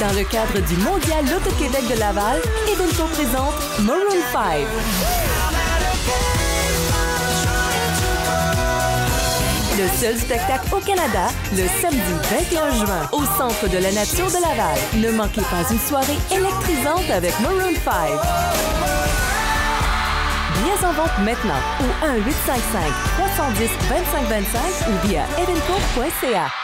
Dans le cadre du Mondial Loto-Québec de Laval, Evenco présente Maroon 5. Le seul spectacle au Canada, le samedi 21 juin, au Centre de la Nature de Laval. Ne manquez pas une soirée électrisante avec Maroon 5. Billets en vente maintenant au 1-855-310-2525 ou via evenco.ca.